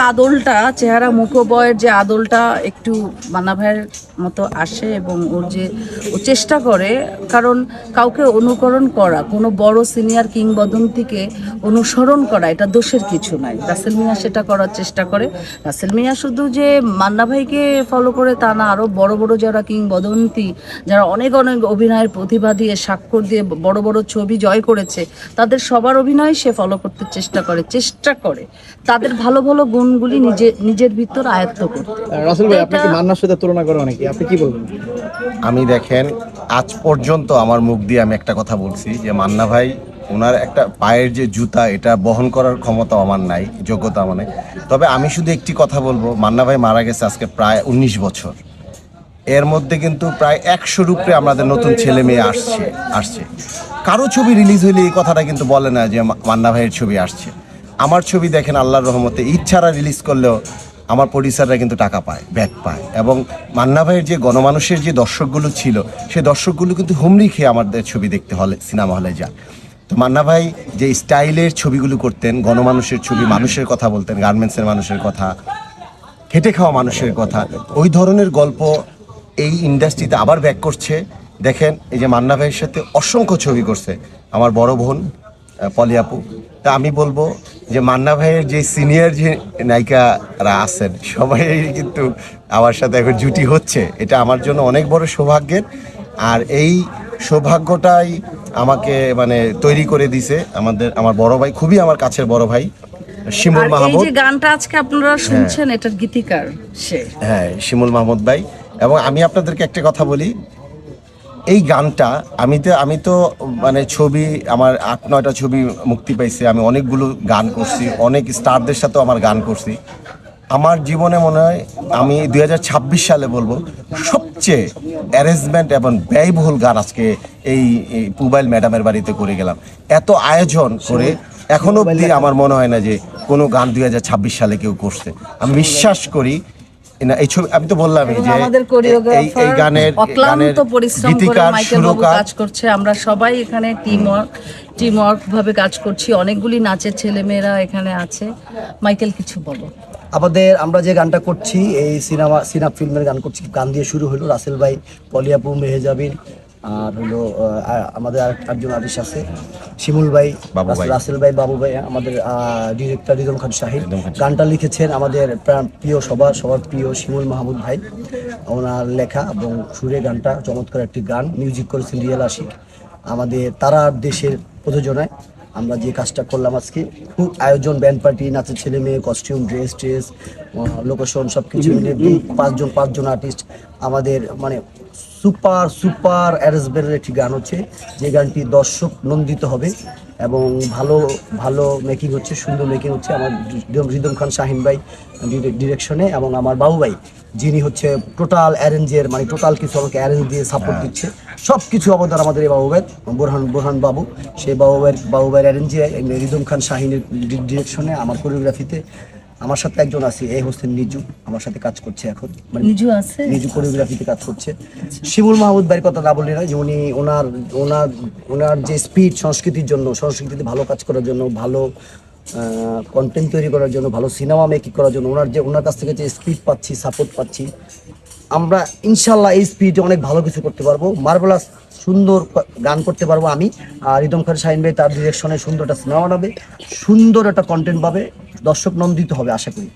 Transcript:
আদলটা, চেহারা মুখবয়ের যে আদলটা একটু মান্না ভাইয়ের মতো আসে, এবং ও চেষ্টা করে, কারণ কাউকে অনুকরণ করা, কোনো বড় সিনিয়র কিংবদন্তিকে অনুসরণ করা এটা দোষের কিছু নাই। রাসেল মিয়া সেটা করার চেষ্টা করে। রাসেল মিয়া শুধু যে মান্না ভাইকে ফলো করে তা না, আরও বড় বড় যারা কিংবদন্তি, যারা অনেক অনেক অভিনয়ের প্রতিভা দিয়ে স্বাক্ষর দিয়ে বড় বড় ছবি জয় করেছে, তাদের সবার অভিনয় সে ফলো করতে চেষ্টা করে তাদের ভালো ভালো গুণগুলি নিজের ভিতর আয়ত্ত করতে। রাসেল ভাই, আপনাকে মান্নার সাথে তুলনা করে অনেকে, আপনি কি বলবেন? আমি দেখেন, আজ পর্যন্ত আমার মুখ দিয়ে আমি একটা কথা বলছি যে মান্না ভাই, ওনার একটা পায়ের যে জুতা, এটা বহন করার ক্ষমতা আমার নাই, যোগ্যতা আমার নাই। তবে আমি শুধু একটি কথা বলবো, মান্না ভাই মারা গেছে আজকে প্রায় 19 বছর। এর মধ্যে কিন্তু প্রায় 100 রূপে আমাদের নতুন ছেলে মেয়ে আসছে। কারো ছবি রিলিজ হইলে এই কথাটা কিন্তু বলে না যে মান্না ভাইয়ের ছবি আসছে। আমার ছবি দেখেন, আল্লাহর রহমতে ঈদ ছাড়া রিলিজ করলেও আমার প্রডিউসাররা কিন্তু টাকা পায়, ব্যাক পায়। এবং মান্না ভাইয়ের যে গণমানুষের যে দর্শকগুলো ছিল, সেই দর্শকগুলো কিন্তু হুমড়ি খেয়ে আমাদের ছবি দেখতে হলে সিনেমা হলে যায়। তো মান্না ভাই যে স্টাইলের ছবিগুলো করতেন, গণমানুষের ছবি, মানুষের কথা বলতেন, গার্মেন্টসের মানুষের কথা, খেটে খাওয়া মানুষের কথা, ওই ধরনের গল্প এই ইন্ডাস্ট্রিতে আবার ব্যাক করছে। দেখেন, এই যে মান্না ভাইয়ের সাথে অসংখ্য ছবি করছে আমার বড় বোন পলি আপু। তা আমি বলবো যে মান্না ভাইয়ের যে সিনিয়র যে নায়িকারা আছেন, সবাই কিন্তু আমার সাথে এখন জুটি হচ্ছে। এটা আমার জন্য অনেক বড় সৌভাগ্যের। আর এই সৌভাগ্যটাই আমাকে মানে তৈরি করে দিছে আমার বড় ভাই, খুবই আমার কাছের বড় ভাই শিমুল মাহমুদ। এই যে গানটা আজকে আপনারা শুনছেন, এটার গীতিকার সে, হ্যাঁ, শিমুল মাহমুদ ভাই। এবং আমি আপনাদেরকে একটা কথা বলি, এই গানটা আমি তো মানে ছবি, আমার 8-9টা ছবি মুক্তি পাইছে, আমি অনেকগুলো গান করছি, অনেক স্টারদের সাথেও আমার গান করছি। আমার জীবনে মনে হয় আমি 2026 সালে বলবো সবচেয়ে অ্যারেঞ্জমেন্ট এবং ব্যয়বহুল গান আজকে এই পুবাইল ম্যাডামের বাড়িতে করে গেলাম। এত আয়োজন করে এখনো অবধি আমার মনে হয় না যে কোনো গান 2026 সালে কেউ করছে। আমি বিশ্বাস করি না, এই ছবি আমি তো বললামই যে আমাদের এই গানের অক্লান্ত পরিশ্রম করে মাইকেল বাবু কাজ করছে। আমরা সবাই এখানে টিমওয়ার্ক ভাবে কাজ করছি। অনেকগুলি নাচের ছেলেমেয়েরা এখানে আছে। মাইকেল, কিছু বলো। আমরা যে গানটা করছি, এই সিনাপ ফিল্মের গান করছি। গান দিয়ে শুরু হলো রাসেল ভাই, পলি আপু, মেহেজাবিন, আর হলো আমাদের আরেকজন আর্টিস্ট আছে শিমুল ভাই, রাসেল ভাই, বাবু ভাই, আমাদের ডিরেক্টর রিদম খান শাহিদ। গানটা লিখেছেন আমাদের প্রিয় সবার প্রিয় শিমুল মাহমুদ ভাই, ওনার লেখা এবং সুরে গানটা চমৎকার একটি গান। মিউজিক করেছেন রিয়েল আশিক। আমাদের তারার দেশের প্রযোজনায় আমরা যে কাজটা করলাম আজকে, খুব আয়োজন, ব্যান্ড পার্টি, নাচের ছেলে মেয়ে, কস্টিউম, ড্রেস লোকেশন সব কিছু মিলে পাঁচজন আর্টিস্ট আমাদের, মানে সুপার অ্যারেঞ্জমেন্টের একটি গান হচ্ছে, যে গানটি দর্শক নন্দিত হবে এবং ভালো মেকিং হচ্ছে, সুন্দর মেকিং হচ্ছে আমার রিদম খান শাহিন ভাই ডিরেকশনে, এবং আমার বাবু ভাই যিনি হচ্ছে টোটাল অ্যারেঞ্জের, মানে টোটাল কিছু আমাকে অ্যারেঞ্জ দিয়ে সাপোর্ট দিচ্ছে। সব কিছু অবদান আমাদের এই বাবু ভাই, বোরহান বাবু, সেই বাবু ভাইয়ের অ্যারেঞ্জে, রিদম খান শাহিনের ডিরেকশনে, আমার কোরিওগ্রাফিতে। আমার সাথে একজন আছে, এই হোসেন নিজু, আমার সাথে কাজ করছে এখন, নিজু কোরিওগ্রাফিতে কাজ করছে। শিমুল মাহমুদ ভাইয়ের কথা না বললে না, যে উনি ওনার যে স্পিড, সংস্কৃতিতে ভালো কাজ করার জন্য, ভালো কন্টেন্ট তৈরি করার জন্য, ভালো সিনেমা মেকিং করার জন্য ওনার কাছ থেকে যে স্পিড পাচ্ছি, সাপোর্ট পাচ্ছি, আমরা ইনশাল্লাহ এই স্পিডে অনেক ভালো কিছু করতে পারবো। মার্ভেলাস সুন্দর গান করতে পারবো আমি, আর রিদম খান শাহিন ভাই তার ডিরেকশনে সুন্দর একটা সিনেমা বানাবে, সুন্দর একটা কন্টেন্ট পাবে, দর্শক নন্দিত হবে আশা করি।